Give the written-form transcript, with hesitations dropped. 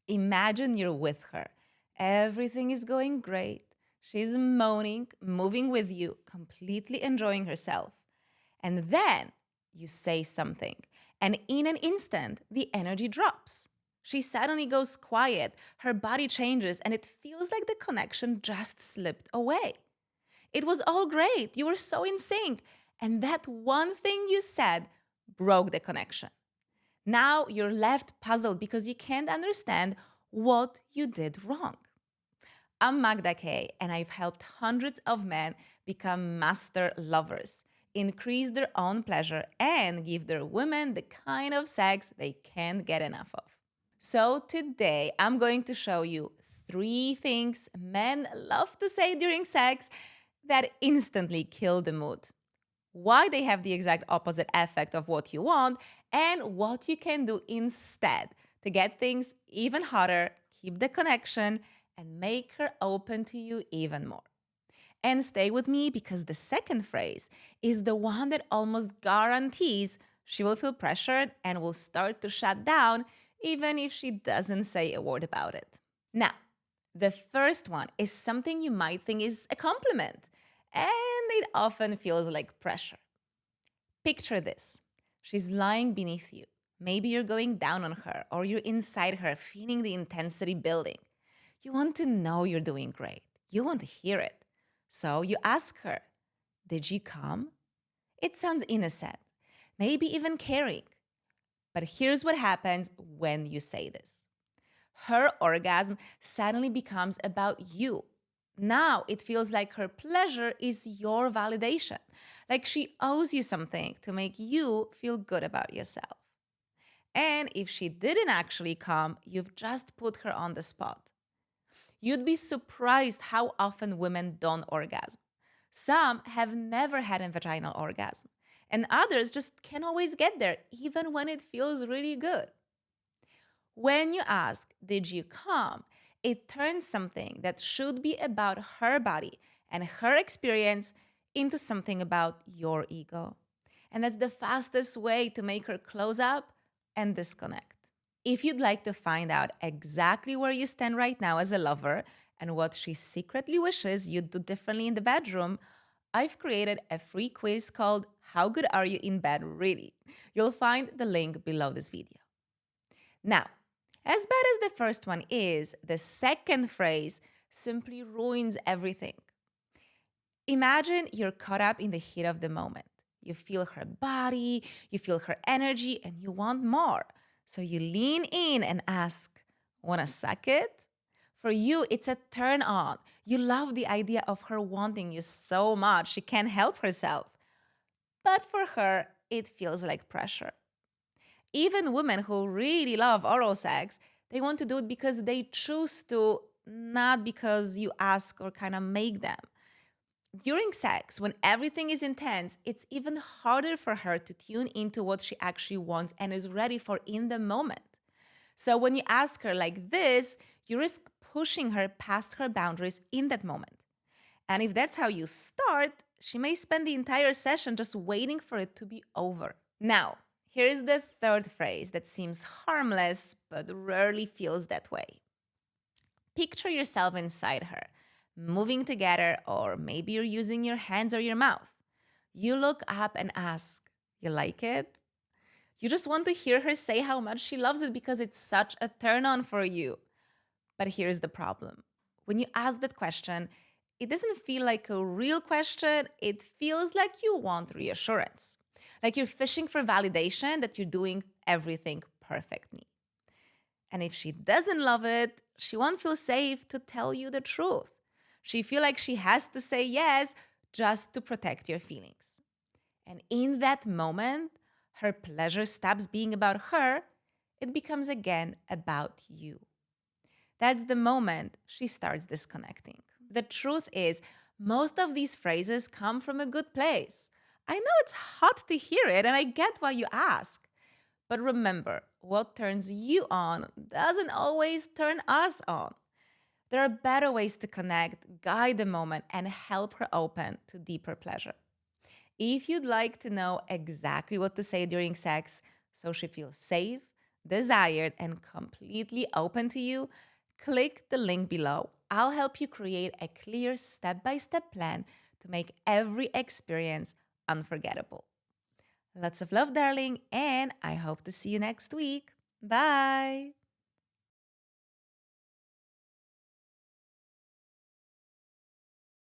Imagine you're with her. Everything is going great. She's moaning, moving with you, completely enjoying herself. And then you say something, and in an instant, the energy drops. She suddenly goes quiet, her body changes, and it feels like the connection just slipped away. It was all great, you were so in sync, and that one thing you said broke the connection. Now you're left puzzled because you can't understand what you did wrong. I'm Magda Kay, and I've helped hundreds of men become master lovers, increase their own pleasure, and give their women the kind of sex they can't get enough of. So today, I'm going to show you 3 things men love to say during sex that instantly kill the mood, why they have the exact opposite effect of what you want, and what you can do instead to get things even hotter, keep the connection, and make her open to you even more. And stay with me because the second phrase is the one that almost guarantees she will feel pressured and will start to shut down even if she doesn't say a word about it. Now, the first one is something you might think is a compliment, and it often feels like pressure. Picture this. She's lying beneath you. Maybe you're going down on her or you're inside her, feeling the intensity building. You want to know you're doing great. You want to hear it. So you ask her, "Did you come?" It sounds innocent, maybe even caring. But here's what happens when you say this. Her orgasm suddenly becomes about you. Now it feels like her pleasure is your validation, like she owes you something to make you feel good about yourself. And if she didn't actually come, you've just put her on the spot. You'd be surprised how often women don't orgasm. Some have never had a vaginal orgasm, and others just can't always get there, even when it feels really good. When you ask, "Did you come?" it turns something that should be about her body and her experience into something about your ego. And that's the fastest way to make her close up and disconnect. If you'd like to find out exactly where you stand right now as a lover and what she secretly wishes you'd do differently in the bedroom, I've created a free quiz called "How Good Are You in Bed Really?" You'll find the link below this video. Now, as bad as the first one is, the second phrase simply ruins everything. Imagine you're caught up in the heat of the moment. You feel her body, you feel her energy, and you want more. So you lean in and ask, "Wanna suck it?" For you, it's a turn on. You love the idea of her wanting you so much she can't help herself. But for her, it feels like pressure. Even women who really love oral sex, they want to do it because they choose to, not because you ask or kind of make them. During sex, when everything is intense, it's even harder for her to tune into what she actually wants and is ready for in the moment. So when you ask her like this, you risk pushing her past her boundaries in that moment. And if that's how you start, she may spend the entire session just waiting for it to be over. Now, here is the third phrase that seems harmless but rarely feels that way. Picture yourself inside her, moving together, or maybe you're using your hands or your mouth. You look up and ask, "You like it?" You just want to hear her say how much she loves it because it's such a turn on for you. But here's the problem. When you ask that question, it doesn't feel like a real question. It feels like you want reassurance, like you're fishing for validation that you're doing everything perfectly. And if she doesn't love it, she won't feel safe to tell you the truth. She feel like she has to say yes just to protect your feelings. And in that moment, her pleasure stops being about her. It becomes again about you. That's the moment she starts disconnecting. The truth is, most of these phrases come from a good place. I know it's hot to hear it, and I get why you ask. But remember, what turns you on doesn't always turn us on. There are better ways to connect, guide the moment, and help her open to deeper pleasure. If you'd like to know exactly what to say during sex so she feels safe, desired, and completely open to you, click the link below. I'll help you create a clear step by step plan to make every experience unforgettable. Lots of love, darling, and I hope to see you next week. Bye.